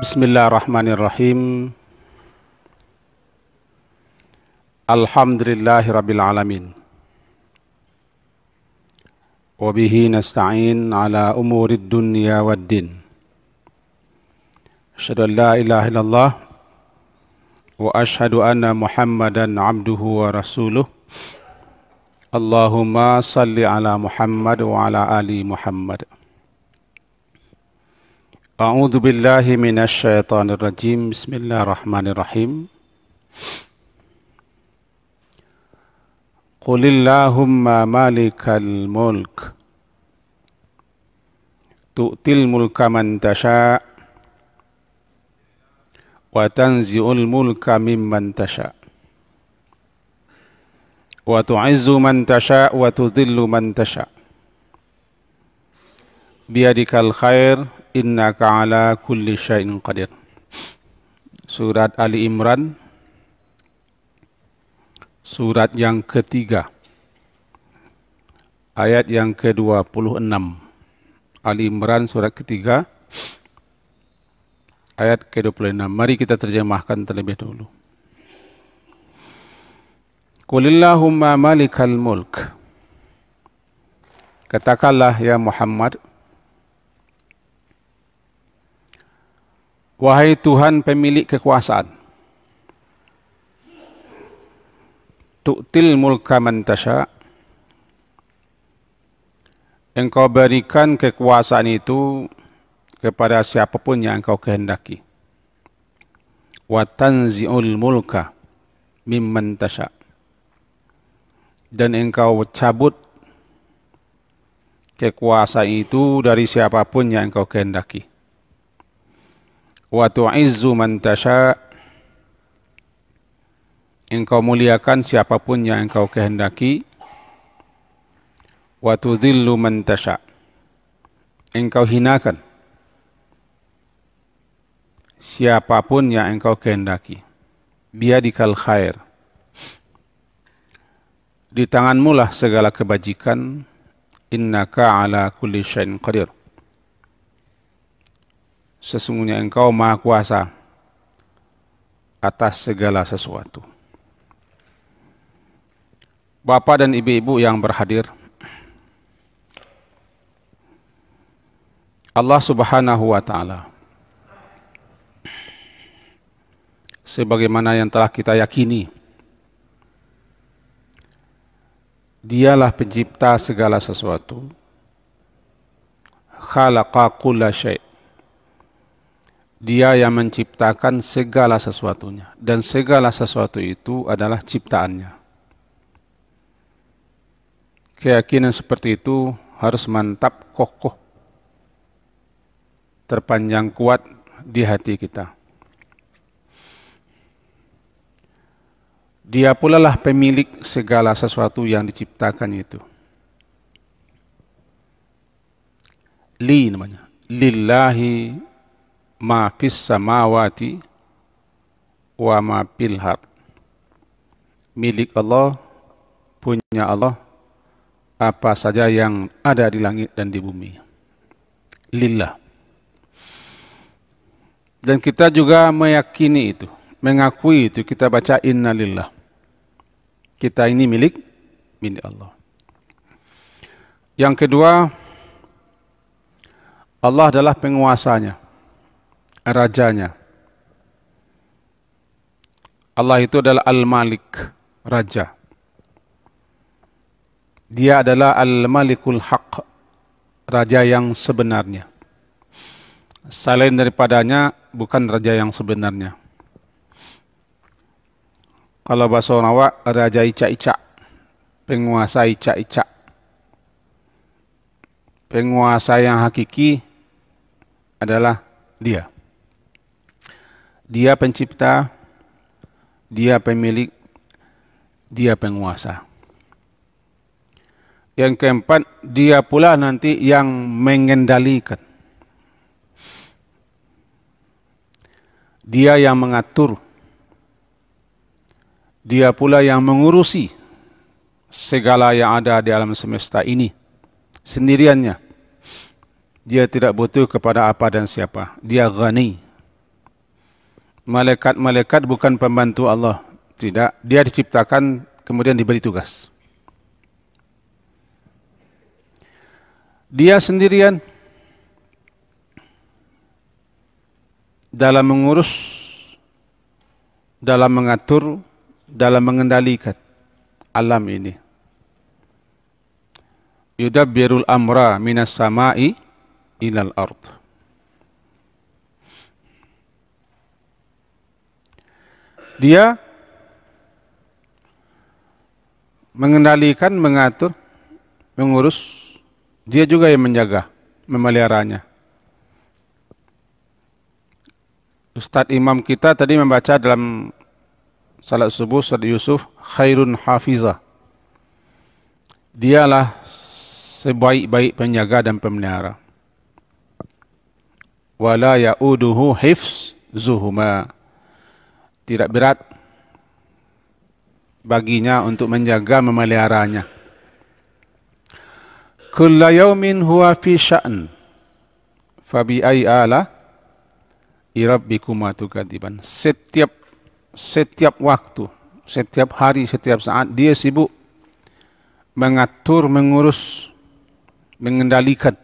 Bismillahirrahmanirrahim. Alhamdulillahirabbil alamin. Wa bihi nasta'in ala umurid dunya waddin. Asyhadu an la ilaha illallah wa asyhadu anna Muhammadan abduhu wa rasuluh. Allahumma salli ala Muhammad wa ala ali Muhammad. A'udzu billahi minasy syaithanir rajim. Bismillahirrahmanirrahim. Qulillahumma malikal mulk tu'til mulka man tasha' wa tanzi'ul mulka mimman tasha' wa tu'izzu man tasha' wa tudhillu man tasha' biyadikal khair innaka ala kulli syai'in qadir. Surat Ali Imran, surat yang ketiga, ayat yang ke-26. Ali Imran surat ketiga, ayat ke-26. Mari kita terjemahkan terlebih dahulu. Qulillahumma malikal mulk. Katakanlah ya Muhammad, wahai Tuhan pemilik kekuasaan, tu'til mulka man tasha', engkau berikan kekuasaan itu kepada siapapun yang engkau kehendaki. Wa tanzi'ul mulka mimman tasha', dan engkau cabut kekuasaan itu dari siapapun yang engkau kehendaki. Wa tu'izzu man tasha', engkau muliakan siapapun yang engkau kehendaki. Wa tudhillu man tasha', engkau hinakan siapapun yang engkau kehendaki. Biyadikal khair, di tanganmu lah segala kebajikan. Innaka ala kulli syai'in qadir, sesungguhnya engkau maha kuasa atas segala sesuatu. Bapak dan ibu-ibu yang berhadir, Allah Subhanahu wa ta'ala, sebagaimana yang telah kita yakini, Dialah pencipta segala sesuatu. Khalaqa kulla syai', Dia yang menciptakan segala sesuatunya, dan segala sesuatu itu adalah ciptaannya. Keyakinan seperti itu harus mantap, kokoh, terpanjang kuat di hati kita. Dia pula lah pemilik segala sesuatu yang diciptakan itu. Li namanya. Lillahi ma fis samawati wa ma fil ard. Milik Allah, punya Allah, apa saja yang ada di langit dan di bumi. Lillah. Dan kita juga meyakini itu, mengakui itu, kita baca inna lillah. Kita ini milik Allah. Yang kedua, Allah adalah penguasanya, rajanya. Allah itu adalah Al-Malik, Raja. Dia adalah Al-Malikul Haq, Raja yang sebenarnya. Selain daripadanya, bukan Raja yang sebenarnya. Kalau bahasa Nawa, Raja Ica-Ica, penguasa Ica-Ica. Penguasa yang hakiki adalah Dia. Dia pencipta, Dia pemilik, Dia penguasa. Yang keempat, Dia pula nanti yang mengendalikan. Dia yang mengatur. Dia pula yang mengurusi segala yang ada di alam semesta ini sendiriannya. Dia tidak butuh kepada apa dan siapa. Dia ghani. Malaikat-malaikat bukan pembantu Allah. Tidak. Dia diciptakan kemudian diberi tugas. Dia sendirian dalam mengurus, dalam mengatur, dalam mengendalikan alam ini. Yudabbirul amra minas sama'i ilal ard. Dia mengendalikan, mengatur, mengurus. Dia juga yang menjaga, memeliharanya. Ustadz Imam kita tadi membaca dalam salat subuh surat Yusuf, khairun hafizah. Dialah sebaik-baik penjaga dan pemelihara. Wala ya'uduhu hifzuhuma. Tidak berat baginya untuk menjaga, memeliharanya. Kulla yaumin huwa fi sya'n. Fabi ai ala irabbikuma tukadziban. Setiap waktu, setiap hari, setiap saat dia sibuk mengatur, mengurus, mengendalikan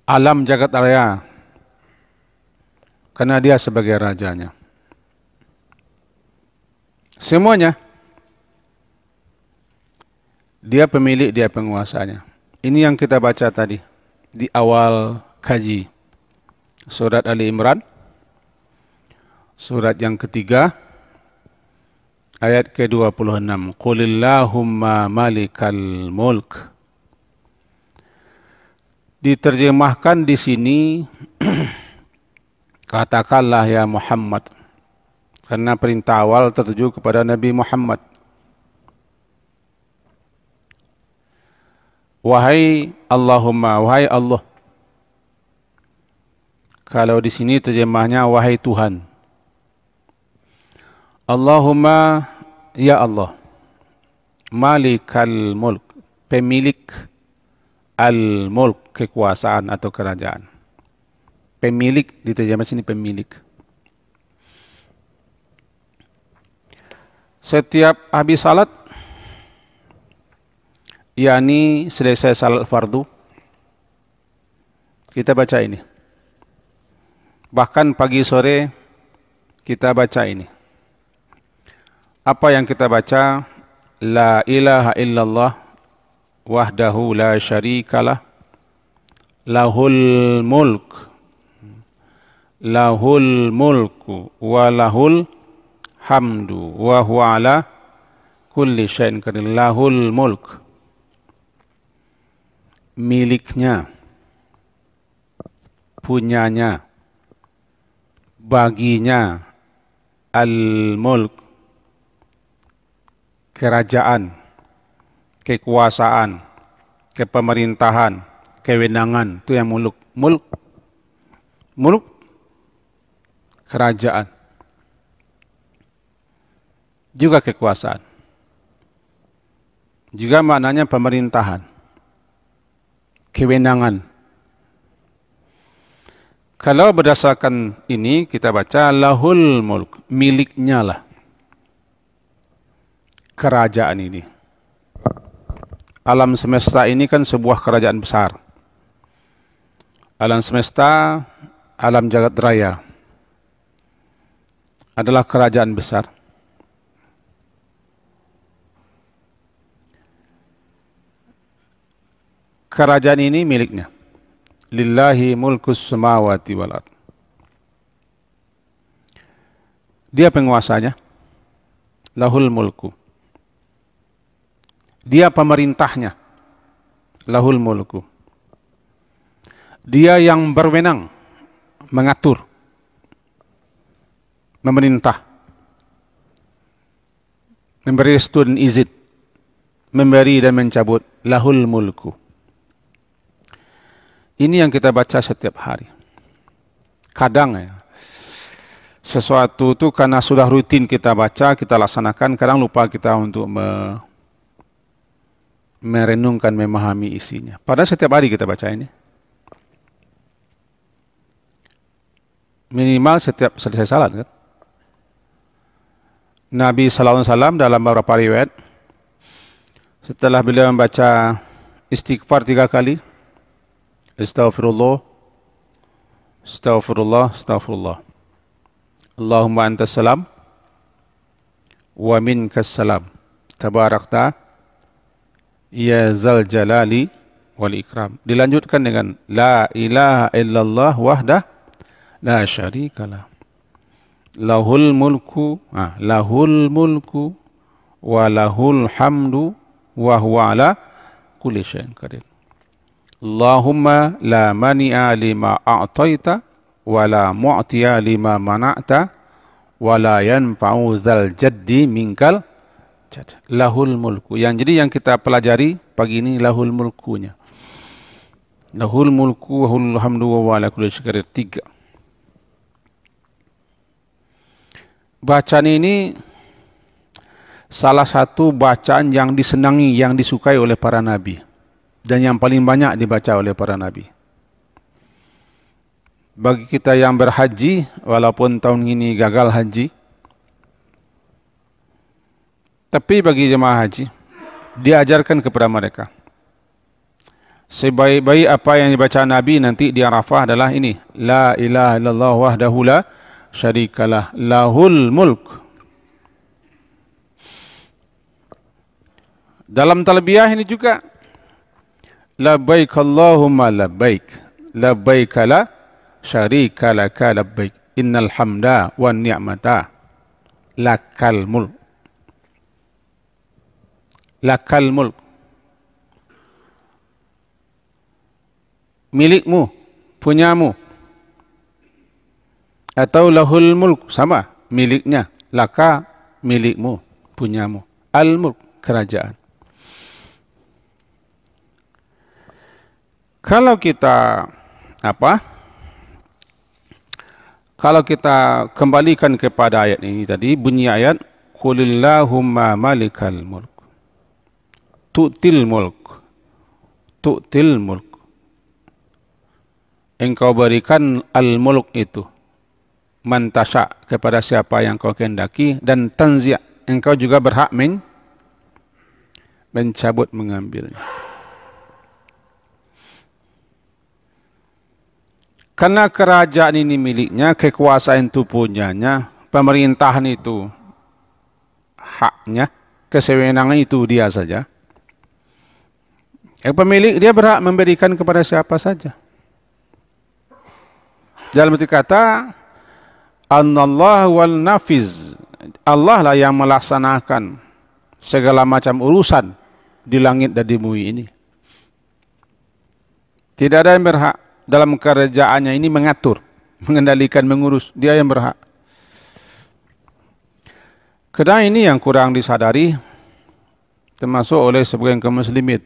alam jagat raya karena dia sebagai rajanya. Semuanya dia pemilik, dia penguasanya. Ini yang kita baca tadi di awal kaji surat Ali Imran, surat yang ketiga, ayat ke-26. Qulillahumma malikal mulk. Diterjemahkan di sini, katakanlah ya Muhammad, karena perintah awal tertuju kepada Nabi Muhammad. Wahai Allahumma, wahai Allah. Kalau di sini terjemahnya wahai Tuhan. Allahumma, ya Allah. Malikal mulk, pemilik al-mulk, kekuasaan atau kerajaan. Pemilik, diterjemah sini pemilik. Setiap habis salat, yakni selesai salat fardu, kita baca ini. Bahkan pagi sore kita baca ini. Apa yang kita baca? La ilaha illallah wahdahu la syarikalah lahul mulk wa lahul hamdu wa huwa ala kulli syai'in qadir. Lahul mulk, miliknya, punyanya, baginya, al-mulk, kerajaan, kekuasaan, kepemerintahan, kewenangan, itu yang mulk. Mulk, kerajaan, juga kekuasaan. Juga maknanya pemerintahan, kewenangan. Kalau berdasarkan ini kita baca lahul mulk, miliknya lah kerajaan ini. Alam semesta ini kan sebuah kerajaan besar. Alam semesta, alam jagat raya adalah kerajaan besar. Kerajaan ini miliknya. Lillahi mulkus samawati wal ard. Dia penguasanya. Lahul mulku. Dia pemerintahnya. Lahul mulku. Dia yang berwenang mengatur, memerintah, memberi restu dan izin, memberi dan mencabut. Lahul mulku. Ini yang kita baca setiap hari. Kadang ya, sesuatu itu karena sudah rutin kita baca, kita laksanakan, kadang lupa kita untuk merenungkan, memahami isinya. Padahal setiap hari kita baca ini. Minimal setiap selesai salat kan. Nabi SAW dalam beberapa riwayat, setelah beliau membaca istighfar 3 kali, Astaghfirullah, Astaghfirullah, Astaghfirullah. Allahumma antas salam, wa minkas salam. Tabarakta, ya zal jalali wal ikram. Dilanjutkan dengan la ilaha illallah wahdah la syarikalah. Lahul mulku, lahul mulku wa lahul hamdu wa huwa ala kulli syai'in qadir. Allahumma la mani'a lima a'taita wa la mu'tiya lima mana'ta wa la yanfa'u dzal jaddi minkal jadd. Lahul mulku. Jadi yang kita pelajari pagi ini lahul mulkunya. Lahul mulku wa lahul hamdu wa huwa ala kulli syai'in qadir. 3. Bacaan ini salah satu bacaan yang disenangi, yang disukai oleh para nabi, dan yang paling banyak dibaca oleh para nabi. Bagi kita yang berhaji, walaupun tahun ini gagal haji, tapi bagi jemaah haji, diajarkan kepada mereka. Sebaik-baik apa yang dibaca Nabi nanti di Arafah adalah ini. La ilaha illallah wahdahu la syarikalah, lahul mulk. Dalam talbiyah ini juga, labbaik Allahumma labbaik, labbaik la syarika laka labbaik, innal hamda wan ni'mata lakal mulk. Lakal mulk. Milikmu, punyamu. Atau lahul mulk, sama, miliknya. Laka, milikmu, punyamu. Al-mulk, kerajaan. Kalau kita Kalau kita kembalikan kepada ayat ini tadi, bunyi ayat qulillahumma malikal mulk tu'til mulk, tu'til mulk. Engkau berikan al-mulk itu man tasya, kepada siapa yang kau kehendaki, dan tanzi', engkau juga berhak mencabut, mengambilnya. Karena kerajaan ini miliknya, kekuasaan itu punyanya, pemerintahan itu haknya, kesewenangan itu dia saja. Yang pemilik dia berhak memberikan kepada siapa saja. Dalam arti kata, Anallah wal nafiz, Allah lah yang melaksanakan segala macam urusan di langit dan di bumi ini. Tidak ada yang berhak dalam kerajaannya ini mengatur, mengendalikan, mengurus. Dia yang berhak. Karena ini yang kurang disadari, termasuk oleh sebagian kaum muslimin.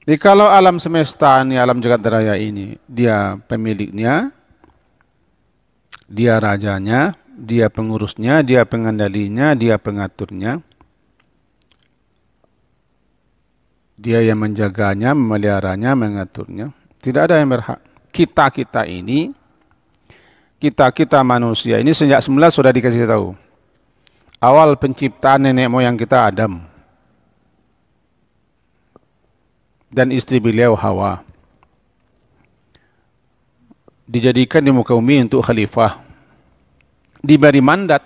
Jadi kalau alam semesta ini, alam jagat raya ini, dia pemiliknya, dia rajanya, dia pengurusnya, dia pengendalinya, dia pengaturnya. Dia yang menjaganya, memeliharanya, mengaturnya. Tidak ada yang berhak. Kita ini, kita manusia ini sejak semula sudah dikasih tahu. Awal penciptaan nenek moyang kita Adam dan istri beliau Hawa dijadikan di muka bumi untuk khalifah, diberi mandat,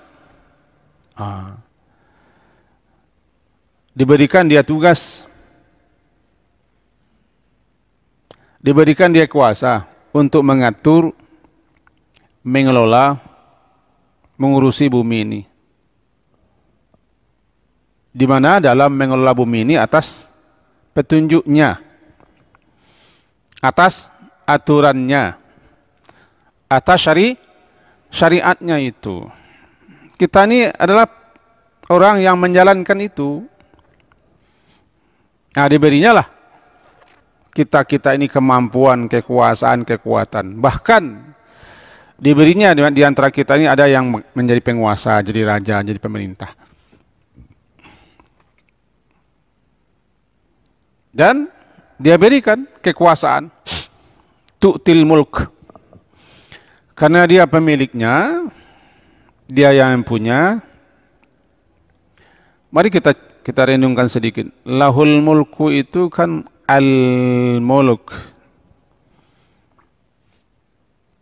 diberikan dia tugas, diberikan dia kuasa untuk mengatur, mengelola, mengurusi bumi ini. Di mana dalam mengelola bumi ini atas petunjuknya, atas aturannya, atas syariatnya itu. Kita ini adalah orang yang menjalankan itu. Nah, diberinya lah kita ini kemampuan, kekuasaan, kekuatan. Bahkan diberinya di antara kita ini ada yang menjadi penguasa, jadi raja, jadi pemerintah. Dan dia berikan kekuasaan, tu'til mulk. Karena dia pemiliknya, dia yang punya. Mari kita renungkan sedikit. Lahul mulku itu kan al-mulk.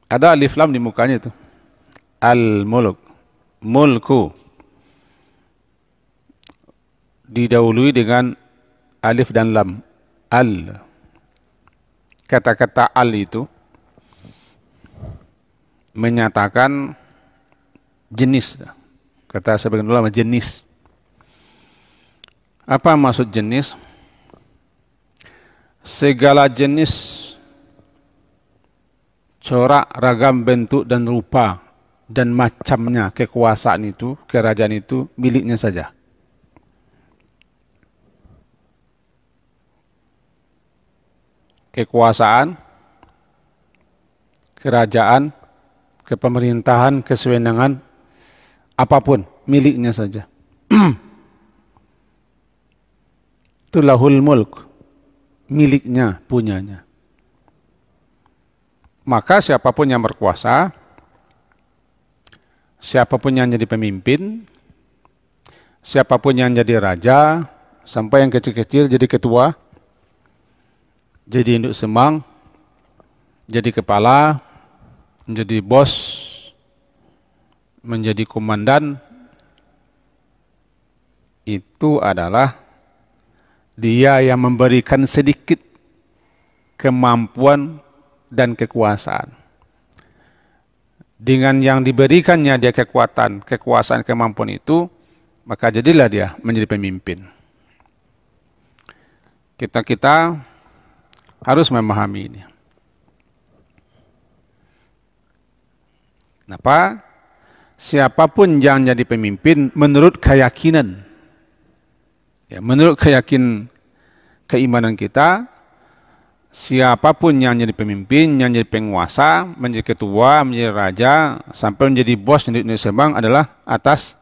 Ada alif lam di mukanya itu. Al-mulk. Mulku. Didahului dengan alif dan lam. Al. Kata-kata al itu menyatakan jenis. Kata sebagian ulama jenis. Apa maksud jenis? Segala jenis corak, ragam, bentuk, dan rupa dan macamnya kekuasaan itu, kerajaan itu miliknya saja. Kekuasaan, kerajaan, kepemerintahan, kesewenangan, apapun miliknya saja. Itu lahul mulk, miliknya, punyanya. Maka siapapun yang berkuasa, siapapun yang jadi pemimpin, siapapun yang jadi raja, sampai yang kecil-kecil jadi ketua, jadi induk semang, jadi kepala, menjadi bos, menjadi komandan, itu adalah dia yang memberikan sedikit kemampuan dan kekuasaan. Dengan yang diberikannya dia kekuatan, kekuasaan, kemampuan itu, maka jadilah dia menjadi pemimpin. Kita harus memahami ini. Kenapa? Siapapun yang jadi pemimpin menurut keyakinan, ya, menurut keyakinan keimanan kita, siapapun yang jadi pemimpin, yang jadi penguasa, menjadi ketua, menjadi raja, sampai menjadi bos di Indonesia Bank adalah atas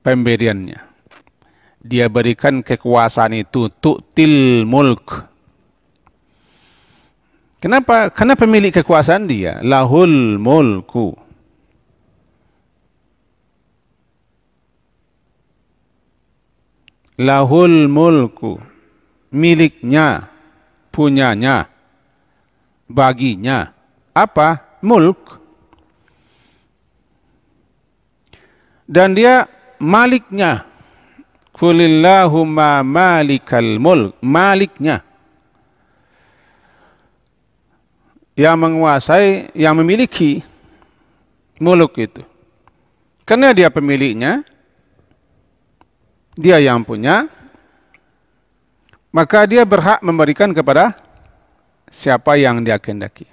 pemberiannya. Dia berikan kekuasaan itu, tu'til mulk. Kenapa? Karena pemilik kekuasaan dia, lahul mulku. Lahul mulku, miliknya, punyanya, baginya. Apa? Mulk. Dan dia maliknya. Qulillahumma malikal mulk, maliknya. Yang menguasai, yang memiliki muluk itu. Karena dia pemiliknya, dia yang punya, maka dia berhak memberikan kepada siapa yang dia kehendaki.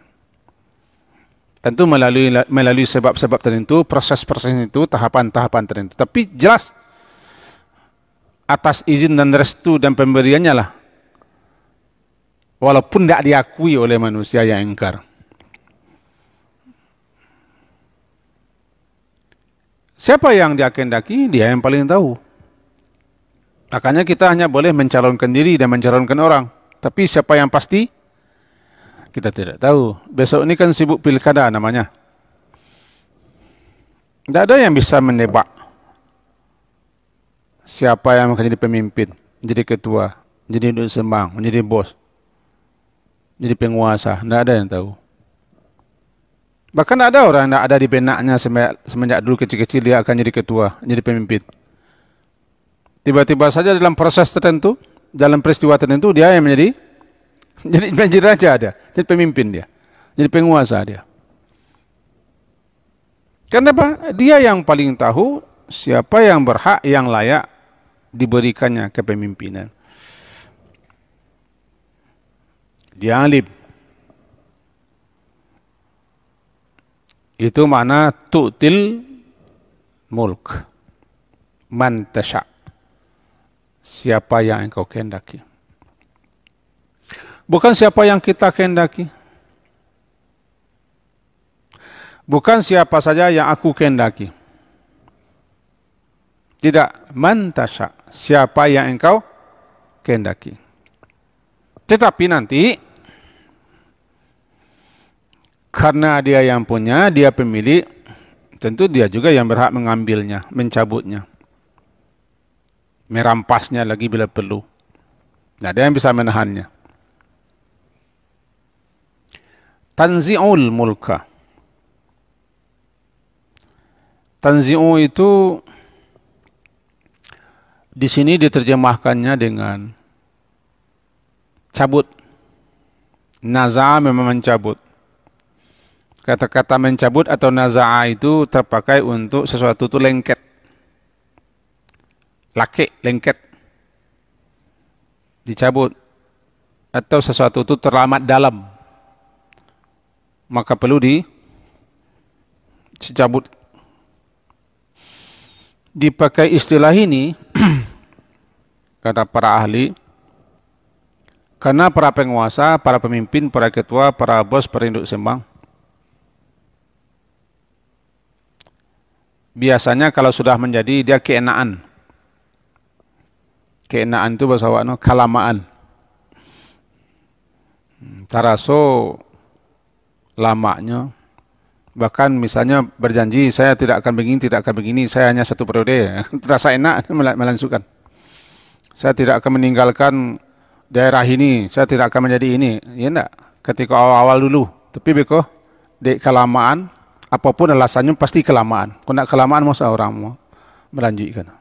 Tentu melalui sebab-sebab tertentu, proses-proses itu, tahapan-tahapan tertentu. Tapi jelas atas izin dan restu dan pemberiannya lah. Walaupun tidak diakui oleh manusia yang ingkar. Siapa yang dia kehendaki, dia yang paling tahu. Makanya kita hanya boleh mencalonkan diri dan mencalonkan orang. Tapi siapa yang pasti, kita tidak tahu. Besok ini kan sibuk pilkada namanya. Tidak ada yang bisa menebak siapa yang akan jadi pemimpin, jadi ketua, jadi induk semang, menjadi bos, jadi penguasa. Tidak ada yang tahu. Bahkan ada orang yang ada di benaknya semenjak dulu kecil-kecil dia akan jadi ketua, jadi pemimpin. Tiba-tiba saja dalam proses tertentu, dalam peristiwa tertentu dia yang menjadi raja dia, jadi pemimpin dia, jadi penguasa dia. Kenapa? Dia yang paling tahu siapa yang berhak, yang layak diberikannya kepemimpinan. Dia alim. Itu makna tu'til mulk man tasha'. Siapa yang engkau kehendaki. Bukan siapa yang kita kehendaki. Bukan siapa saja yang aku kehendaki. Tidak, man tasya, siapa yang engkau kehendaki. Tetapi nanti, karena dia yang punya, dia pemilik, tentu dia juga yang berhak mengambilnya, mencabutnya, merampasnya lagi bila perlu. Nah, dia yang bisa menahannya. Tanzi'ul mulka. Tanzi'u itu di sini diterjemahkannya dengan cabut. Naza'a memang mencabut. Kata-kata mencabut atau naza'a itu terpakai untuk sesuatu itu lengket. Laki, lengket. Dicabut. Atau sesuatu itu terlamat dalam. Maka perlu dicabut. Dipakai istilah ini kata para ahli karena para penguasa, para pemimpin, para ketua, para bos, para induk sembang biasanya kalau sudah menjadi dia keenaan. Keenaan itu bahasa Awak kalamaan. Taraso lamanya. Bahkan misalnya berjanji, saya tidak akan begini, saya hanya 1 periode. Terasa enak melangsungkan. Saya tidak akan meninggalkan daerah ini, saya tidak akan menjadi ini. Ya enggak, ketika awal-awal dulu. Tapi beko, di kelamaan, apapun alasannya pasti kelamaan. Kalau tidak kelamaan, masa orang mau melanjutkan.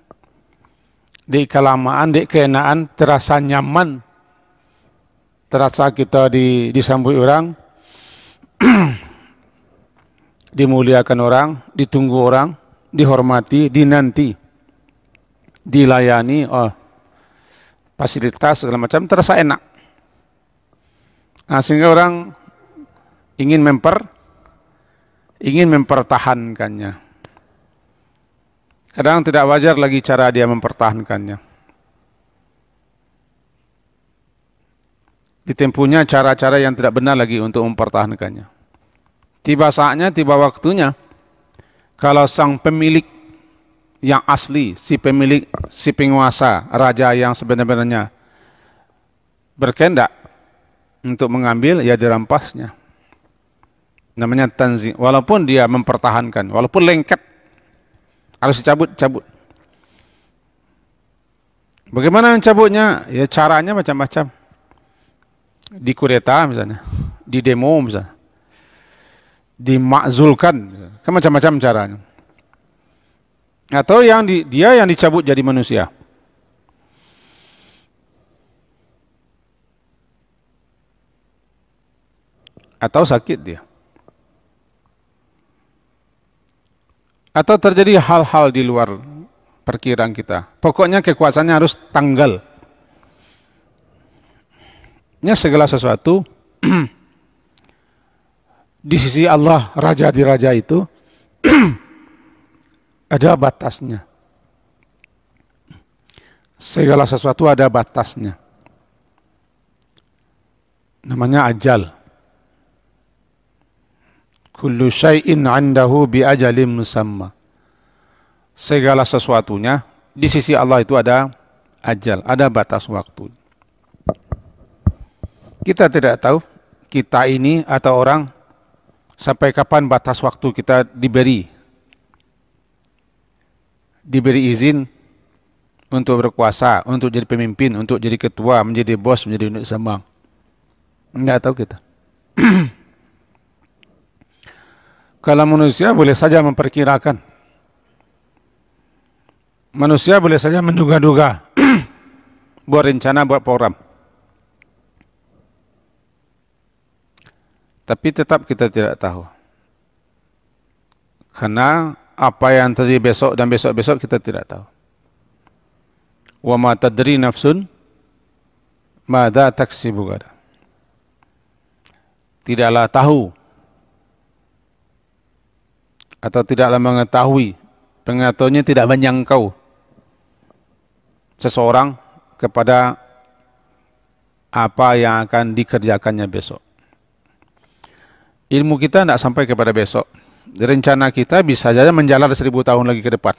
Di kelamaan, di keenaan, terasa nyaman. Terasa kita disambut orang. Dimuliakan orang, ditunggu orang, dihormati, dinanti, dilayani, fasilitas segala macam terasa enak. Nah, sehingga orang ingin mempertahankannya. Kadang tidak wajar lagi cara dia mempertahankannya. Ditempuhnya cara-cara yang tidak benar lagi untuk mempertahankannya. Tiba saatnya, tiba waktunya, kalau sang pemilik yang asli, si pemilik, si penguasa, raja yang sebenarnya berkehendak untuk mengambil, ya dirampasnya. Namanya tanzi. Walaupun dia mempertahankan, walaupun lengket, harus dicabut. Bagaimana mencabutnya? Ya caranya macam-macam. Dikudeta misalnya, di demo misalnya. Dimakzulkan, kan macam-macam caranya. Atau dia yang dicabut jadi manusia. Atau sakit dia. Atau terjadi hal-hal di luar perkiraan kita. Pokoknya kekuasaannya harus tanggal. Ini segala sesuatu di sisi Allah, raja di raja itu ada batasnya. Segala sesuatu ada batasnya. Namanya ajal. Kullu syai'in 'indahu bi ajalin musamma. Segala sesuatunya di sisi Allah itu ada ajal, ada batas waktu. Kita tidak tahu, kita ini atau orang, sampai kapan batas waktu kita diberi izin untuk berkuasa, untuk jadi pemimpin, untuk jadi ketua, menjadi bos, menjadi induk sembang. Enggak tahu kita. Kalau manusia boleh saja memperkirakan. Manusia boleh saja menduga-duga. Buat rencana, buat program. Tapi tetap kita tidak tahu. Karena apa yang terjadi besok dan besok-besok kita tidak tahu. Wa ma tadri nafsun madza taksibu ghadan. Tidaklah tahu atau tidaklah mengetahui, pengetahuannya tidak menyangkau seseorang kepada apa yang akan dikerjakannya besok. Ilmu kita tidak sampai kepada besok. Rencana kita bisa saja menjalar 1000 tahun lagi ke depan.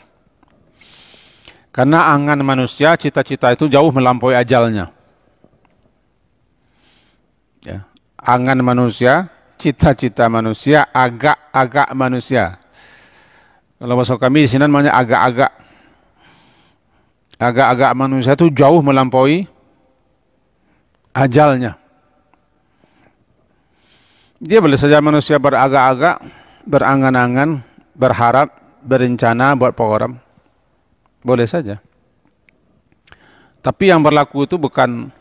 Karena angan manusia, cita-cita itu jauh melampaui ajalnya. Ya. Angan manusia, cita-cita manusia, agak-agak manusia. Kalau bahasa kami di sini namanya agak-agak. Agak-agak manusia itu jauh melampaui ajalnya. Dia boleh saja manusia beragak-agak, berangan-angan, berharap, berencana buat program. Boleh saja. Tapi yang berlaku itu bukan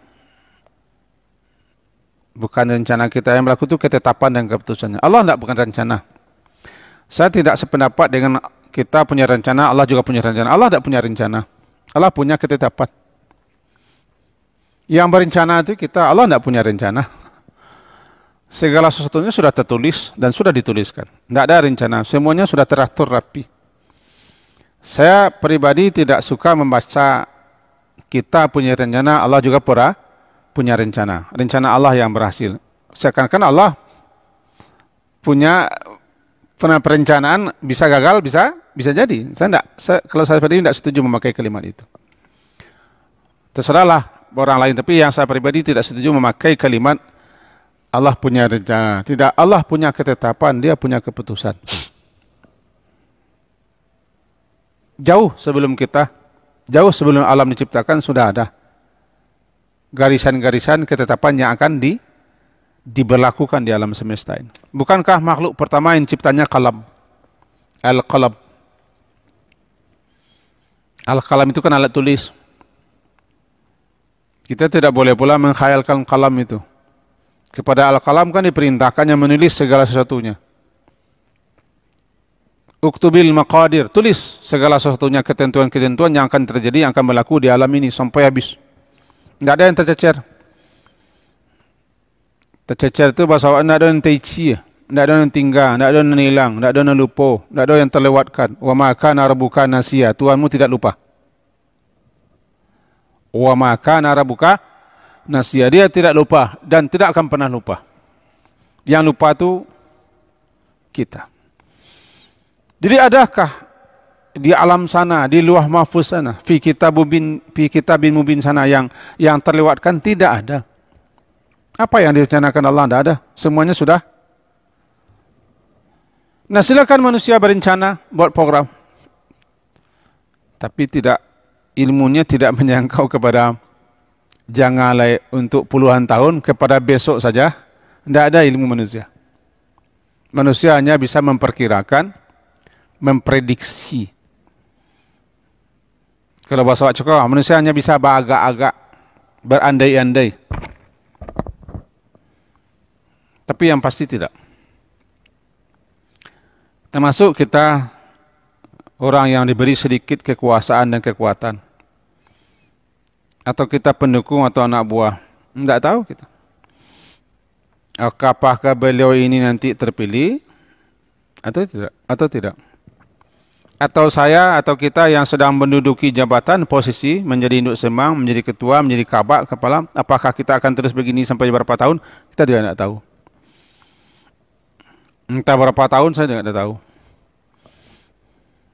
rencana kita. Yang berlaku itu ketetapan dan keputusannya. Allah tidak bukan rencana. Saya tidak sependapat dengan kita punya rencana, Allah juga punya rencana. Allah tidak punya rencana. Allah punya ketetapan. Yang berencana itu kita, Allah tidak punya rencana. Segala sesuatunya sudah tertulis dan sudah dituliskan. Tidak ada rencana, semuanya sudah teratur rapi. Saya pribadi tidak suka membaca kita punya rencana, Allah juga punya rencana. Rencana Allah yang berhasil. Seakan-akan Allah punya perencanaan, bisa gagal, bisa jadi. Kalau saya pribadi tidak setuju memakai kalimat itu. Terserahlah orang lain, tapi yang saya pribadi tidak setuju memakai kalimat Allah punya rencana. Tidak, Allah punya ketetapan, dia punya keputusan. Jauh sebelum kita, jauh sebelum alam diciptakan sudah ada garisan-garisan ketetapan yang akan diberlakukan di alam semesta ini. Bukankah makhluk pertama yang ciptanya kalam? Al-qalam. Al-qalam itu kan alat tulis. Kita tidak boleh pula menghayalkan kalam itu. Kepada al-qalam kan diperintahkannya menulis segala sesuatunya. Uktubil maqadir, tulis segala sesuatunya, ketentuan-ketentuan yang akan terjadi, yang akan berlaku di alam ini sampai habis. Tidak ada yang tercecer. Tercecer itu bahasa awak, tidak ada yang teici, tidak ada yang tinggal, tidak ada yang hilang, tidak ada yang lupa, tidak ada yang terlewatkan. Wa ma kana rabbuka nasiya, Tuhanmu tidak lupa. Wa ma kana rabbuka nasiya, dia tidak lupa dan tidak akan pernah lupa. Yang lupa itu kita. Jadi adakah di alam sana, di luah mahfuz sana, fi kitabin mubin sana yang terlewatkan? Tidak ada. Apa yang direncanakan Allah? Tidak ada. Semuanya sudah. Nah, silakan manusia berencana buat program. Tapi tidak, ilmunya tidak menyangkau kepada janganlah untuk puluhan tahun, kepada besok saja. Tidak ada ilmu manusia. Manusia hanya bisa memperkirakan, memprediksi. Kalau bahasa Ceko, manusia hanya bisa beragak-agak, berandai-andai. Tapi yang pasti tidak. Termasuk kita orang yang diberi sedikit kekuasaan dan kekuatan. Atau kita pendukung atau anak buah. Tidak tahu kita. Apakah beliau ini nanti terpilih atau tidak? Atau saya atau kita yang sedang menduduki jabatan, posisi, menjadi induk semang, menjadi ketua, menjadi kabak, kepala, apakah kita akan terus begini sampai berapa tahun? Kita juga tidak tahu. Entah berapa tahun saya juga tidak tahu.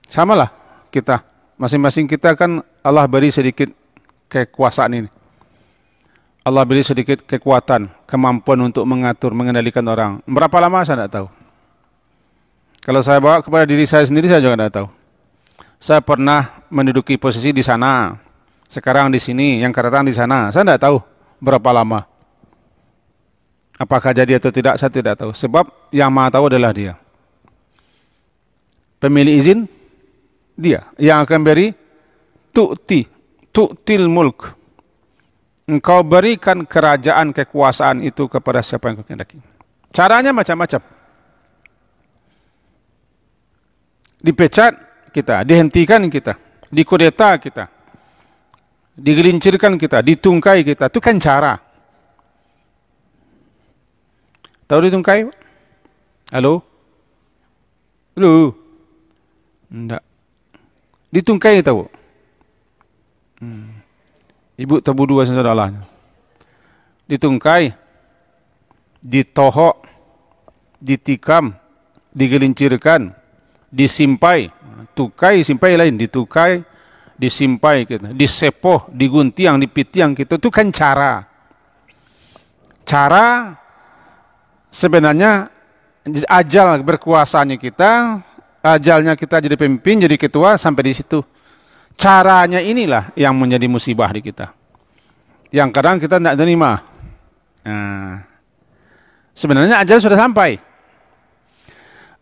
Samalah kita. Masing-masing kita kan Allah beri sedikit kekuasaan ini. Allah beri sedikit kekuatan, kemampuan untuk mengatur, mengendalikan orang. Berapa lama saya tidak tahu. Kalau saya bawa kepada diri saya sendiri, saya juga tidak tahu. Saya pernah menduduki posisi di sana, sekarang di sini, yang akan datang di sana. Saya tidak tahu berapa lama. Apakah jadi atau tidak, saya tidak tahu. Sebab yang Maha tahu adalah Dia. Pemilik izin, Dia. Yang akan beri, tu'til mulk. Engkau berikan kerajaan, kekuasaan itu kepada siapa yang kau kehendaki. Caranya macam-macam. Dipecat kita, dihentikan kita, dikudeta kita, digelincirkan kita, ditungkai kita. Itu kan cara. Tahu ditungkai? Halo? Halo? Tidak. Ditungkai tahu? Ibu tabu dua saudaranya. ditungkai, ditohok, ditikam, digelincirkan, disimpai. Tukai, simpai lain, ditukai, disimpai gitu, disepoh, diguntiang, dipitiang gitu. Itu kan cara. Cara sebenarnya ajal berkuasanya kita, ajalnya kita jadi pemimpin, jadi ketua sampai di situ. Caranya inilah yang menjadi musibah di kita. Yang kadang kita tidak terima. Nah, sebenarnya ajal sudah sampai.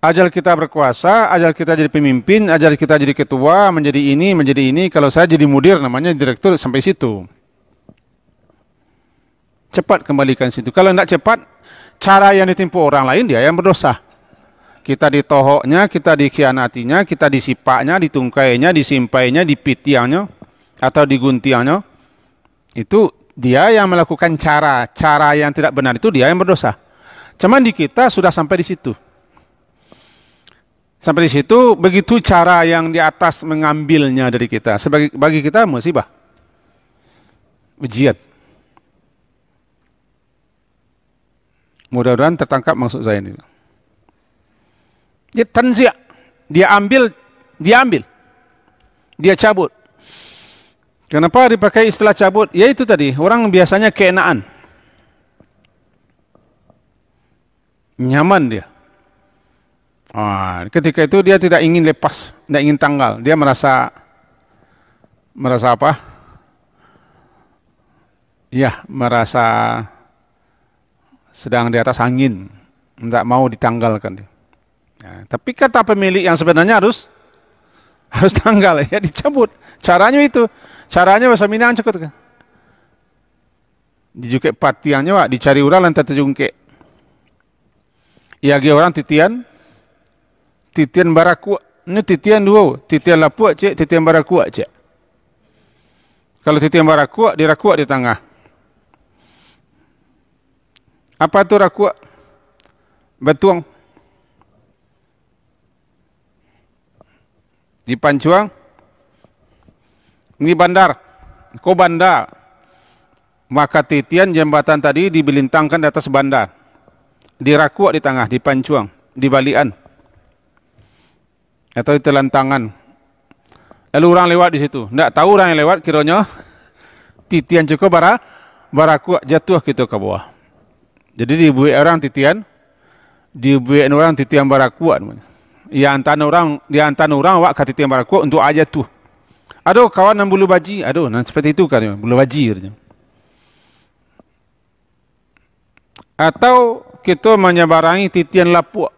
Ajal kita berkuasa, ajal kita jadi pemimpin, ajal kita jadi ketua, menjadi ini, menjadi ini. Kalau saya jadi mudir, namanya direktur, sampai situ. Cepat kembalikan situ. Kalau tidak cepat, cara yang ditempuh orang lain, dia yang berdosa. Kita ditohoknya, kita dikhianatinya, kita disipaknya, ditungkainya, disimpainya, dipitiangnya, atau diguntiangnya. Itu dia yang melakukan cara yang tidak benar, itu dia yang berdosa. Cuman di kita sudah sampai di situ. Sampai di situ, begitu cara yang di atas mengambilnya dari kita. Bagi kita musibah. Ujian. Mudah-mudahan tertangkap maksud saya ini. Dia tanzia. Dia ambil. Dia cabut. Kenapa dipakai istilah cabut? Ya itu tadi, orang biasanya keenaan. Nyaman dia. Ketika itu dia tidak ingin lepas, tidak ingin tanggal. Dia merasa apa? Ya, merasa sedang di atas angin, tidak mau ditanggalkan. Ya, tapi kata pemilik yang sebenarnya harus tanggal, ya dicabut. Caranya itu, caranya bahasa Minang cukup kan? Dijukek patiannya, Pak, dicari orang lantai terjungkek. Ya, orang titian barakuak, ini titian dua, titian lapuak cek, titian barakuak cek. Kalau titian barakuak, dirakuak di tengah. Apa itu rakuak? Betuang. Di pancuang. Ini bandar. Kau bandar. Maka titian jembatan tadi dibelintangkan di atas bandar. Dirakuak di tengah, di pancuang, di balian. Atau di telantangan. Lalu orang lewat di situ. Tidak tahu orang yang lewat, kiranya titian cukup barakuak jatuh gitu ke bawah. Jadi dibuat orang titian, dibuat orang titian barakuak. Di antara orang awak ke titian barakuak untuk aja tuh. Aduh kawan yang bulu baji, aduh nah seperti itu kan bulu baji. Atau kita menyebarangi titian lapuak.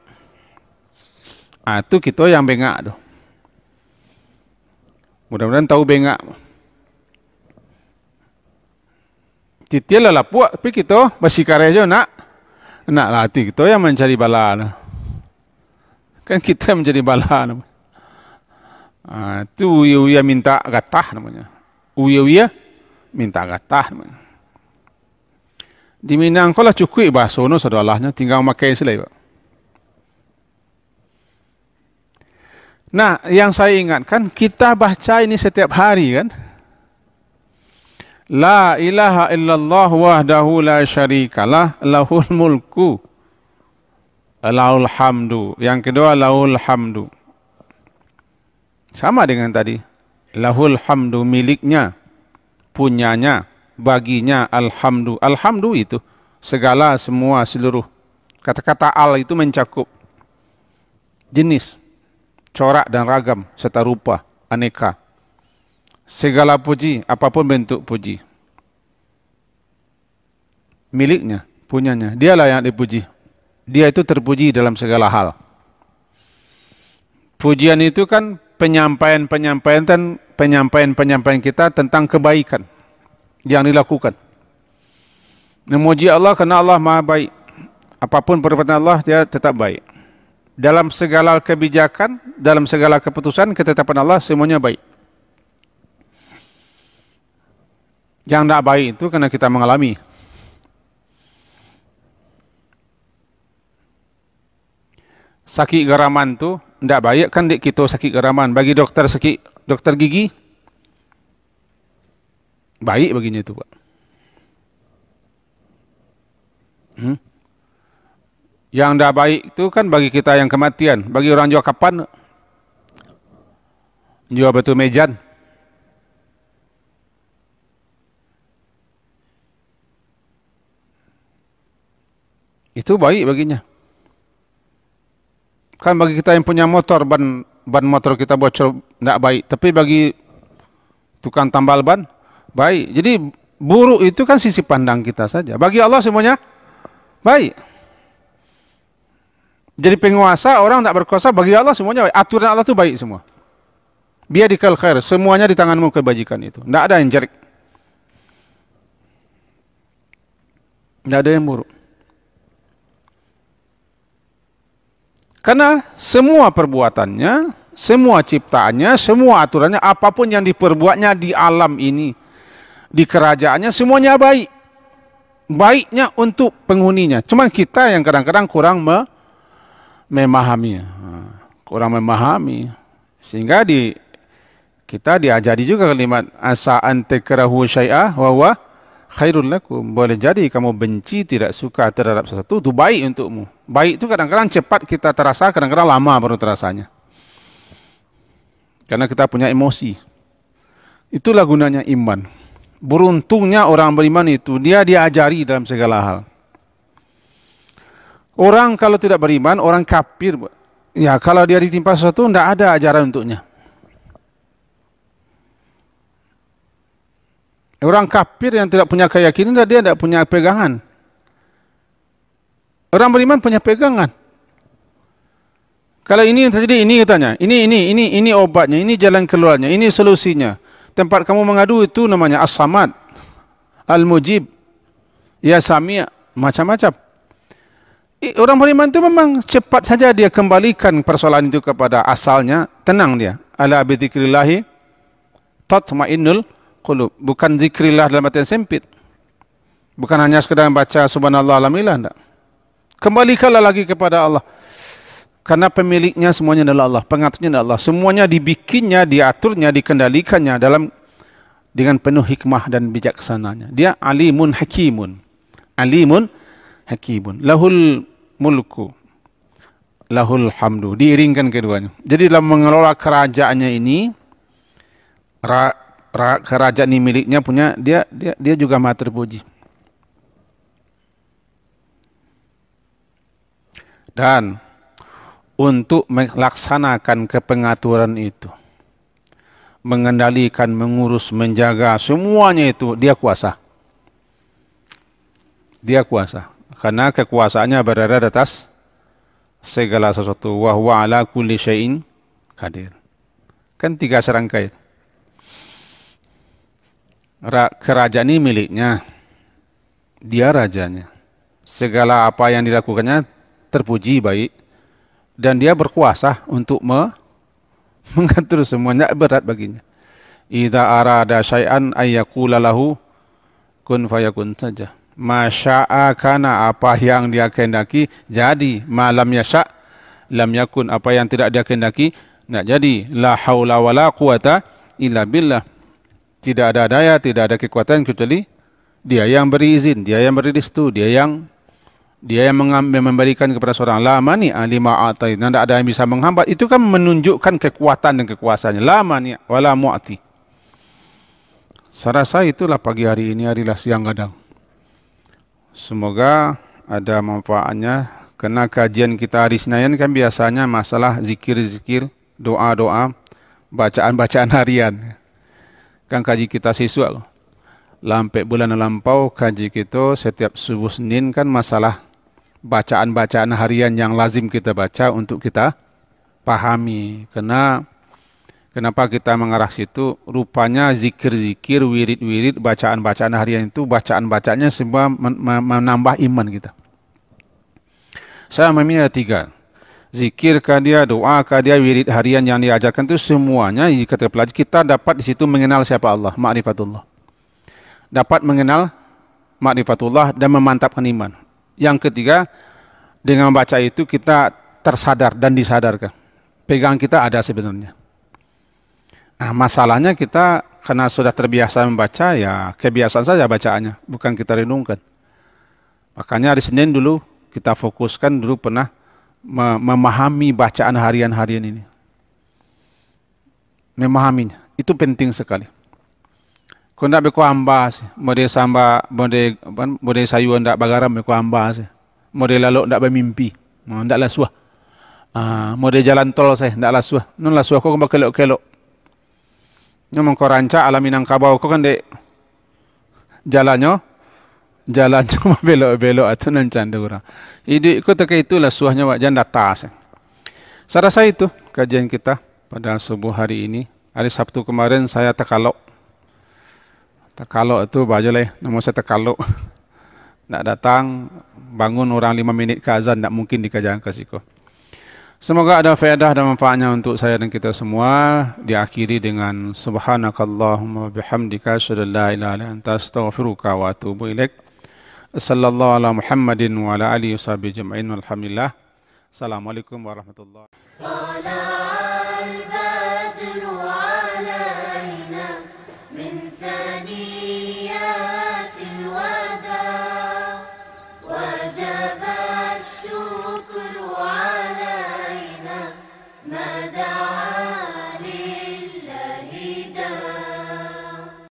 Itu kita yang bengak tuh. Mudah-mudahan tahu bengak. Titian lah lapuak, tapi kita masih karya aja nak latih kita yang mencari bala. Kan kita menjadi bala. Itu uya minta gatah namanya. Uya minta gatah namanya. Di Minang kalau cukup bahasa no sadalahnya tinggal memakai selai. Nah, yang saya ingatkan kita baca ini setiap hari kan. La ilaha illallah wahdahu la syarikalah lahul mulku lahul hamdu. Yang kedua lahul hamdu. Sama dengan tadi. Lahul hamdu miliknya, punyanya, baginya alhamdu. Alhamdu itu segala, semua, seluruh. Kata-kata al itu mencakup jenis, corak dan ragam serta rupa, aneka. Segala puji, apapun bentuk puji. Miliknya, punyanya. Dialah yang dipuji. Dia itu terpuji dalam segala hal. Pujian itu kan penyampaian kita tentang kebaikan yang dilakukan. Memuji Allah karena Allah Maha baik. Apapun perbuatan Allah, dia tetap baik. Dalam segala kebijakan, dalam segala keputusan, ketetapan Allah semuanya baik. Yang tidak baik itu karena kita mengalami. Sakit geraman itu tidak baik kan kita sakit geraman. Bagi dokter gigi baik baginya itu Pak. Hmm? Yang tidak baik itu kan bagi kita yang kematian. Bagi orang jual kapan? Jual batu mejan. Itu baik baginya. Kan bagi kita yang punya motor, ban motor kita bocor, tidak baik. Tapi bagi tukang tambal ban, baik. Jadi buruk itu kan sisi pandang kita saja. Bagi Allah semuanya baik. Jadi penguasa, orang tidak berkuasa, bagi Allah semuanya baik. Aturan Allah itu baik semua. Biyadikal khair, semuanya di tanganmu kebajikan itu. Tidak ada yang jelek. Tidak ada yang buruk. Karena semua perbuatannya, semua ciptaannya, semua aturannya, apapun yang diperbuatnya di alam ini, di kerajaannya, semuanya baik. Baiknya untuk penghuninya. Cuma kita yang kadang-kadang kurang memahami. Kurang memahami. Sehingga kita diajari juga kalimat asa an takrahu syai'ah wa huwa khairul lakum. Boleh jadi kamu benci, tidak suka terhadap sesuatu, itu baik untukmu. Baik itu kadang-kadang cepat kita terasa, kadang-kadang lama baru terasanya. Karena kita punya emosi. Itulah gunanya iman. Beruntungnya orang beriman itu, dia diajari dalam segala hal. Orang kalau tidak beriman, orang kafir, ya kalau dia ditimpa sesuatu, tidak ada ajaran untuknya. Orang kafir yang tidak punya keyakinan, dia tidak punya pegangan. Orang beriman punya pegangan. Kalau ini yang terjadi, ini katanya, ini obatnya, ini jalan keluarnya, ini solusinya. Tempat kamu mengadu itu namanya As-Samad, Al-Mujib, Ya Sami', macam-macam. Orang beriman itu memang cepat saja dia kembalikan persoalan itu kepada asalnya, tenang dia. Ala bi dzikrillahi tatma'innul qulub. Bukan zikrillah dalam artian sempit. Bukan hanya sekadar baca subhanallah alhamdulillah, enggak. Kembalikanlah lagi kepada Allah. Karena pemiliknya semuanya adalah Allah, pengaturnya adalah Allah. Semuanya dibikinnya, diaturnya, dikendalikannya dengan penuh hikmah dan bijaksananya. Dia alimun hakimun. Alimun hakimun. Lahul mulku. Lahul hamdu. Diiringkan keduanya. Jadi dalam mengelola kerajaannya ini, kerajaan ini miliknya punya, dia juga maha terpuji. Dan untuk melaksanakan kepengaturan itu, mengendalikan, mengurus, menjaga, semuanya itu dia kuasa. Dia kuasa. Karena kekuasaannya berada di atas segala sesuatu. Wa huwa ala kulli syai'in qadir. Kan 3 serangkai. Kerajaan ini miliknya. Dia rajanya. Segala apa yang dilakukannya terpuji baik. Dan dia berkuasa untuk mengatur semuanya, berat baginya. Idza arada syai'an ayyaqula lahu kun fayakun saja. Masya'a kana, apa yang dia kehendaki jadi. Malam yasha' lam yakun, apa yang tidak dia kehendaki enggak jadi. La haula wala quwata illa billah. Tidak ada daya, tidak ada kekuatan kecuali dia yang beri izin, dia yang beri restu, dia yang memberikan kepada seorang. La mani alima atai, tidak ada yang bisa menghambat. Itu kan menunjukkan kekuatan dan kekuasaannya. La mani wala mu'ti. Saya rasa itulah pagi hari ini adalah siang gadang. Semoga ada manfaatnya. Karena kajian kita hari Senin kan biasanya masalah zikir-zikir, doa-doa, bacaan-bacaan harian. Kan kaji kita siswa. Lampai bulan lampau kaji kita setiap subuh Senin kan masalah bacaan-bacaan harian yang lazim kita baca untuk kita pahami. Kenapa kita mengarah situ? Rupanya zikir-zikir, wirid-wirid, bacaan-bacaan harian itu, bacaan-bacaannya semua menambah iman kita. Saya memilih 3. Zikir kah dia, doa kah dia, wirid harian yang diajarkan itu semuanya jika terpelajari, kita dapat di situ mengenal siapa Allah, ma'rifatullah. Dapat mengenal ma'rifatullah dan memantapkan iman. Yang ketiga, dengan membaca itu kita tersadar dan disadarkan. Pegang kita ada sebenarnya. Nah, masalahnya kita karena sudah terbiasa membaca, ya kebiasaan saja bacaannya, bukan kita renungkan. Makanya hari Senin dulu kita fokuskan dulu pernah memahami bacaan harian-harian ini. Memahaminya. Itu penting sekali. Kau nak beko amba sih, model samba, model sayur ndak bagaram beko amba sih, model lalu ndak bermimpi, ndak lasuah, model jalan tol sih ndak lasuah, non lasuah kau kembali kelok-kelok, nyomong kau rancak alam Minangkabau kau kan dek jalannya belok-belok atau nan canda orang, ide kau tak itu lasuahnya wajan data sih. Saya rasa itu kajian kita pada subuh hari ini. Hari Sabtu kemarin saya terkalok. Terkalok itu baju lah, nama saya terkalok. Nak datang, bangun orang 5 minit ke azan, tak mungkin dikajian ke siku. Semoga ada faedah dan manfaatnya untuk saya dan kita semua. Diakhiri dengan Subhanakallahumma bihamdika asyhadu an la ilaha illa anta astaghfiruka wa atubu ilaik. Sallallahu ala Muhammadin wa ala alihi washabihi ajma'in. Alhamdulillah. Assalamualaikum warahmatullahi wabarakatuh.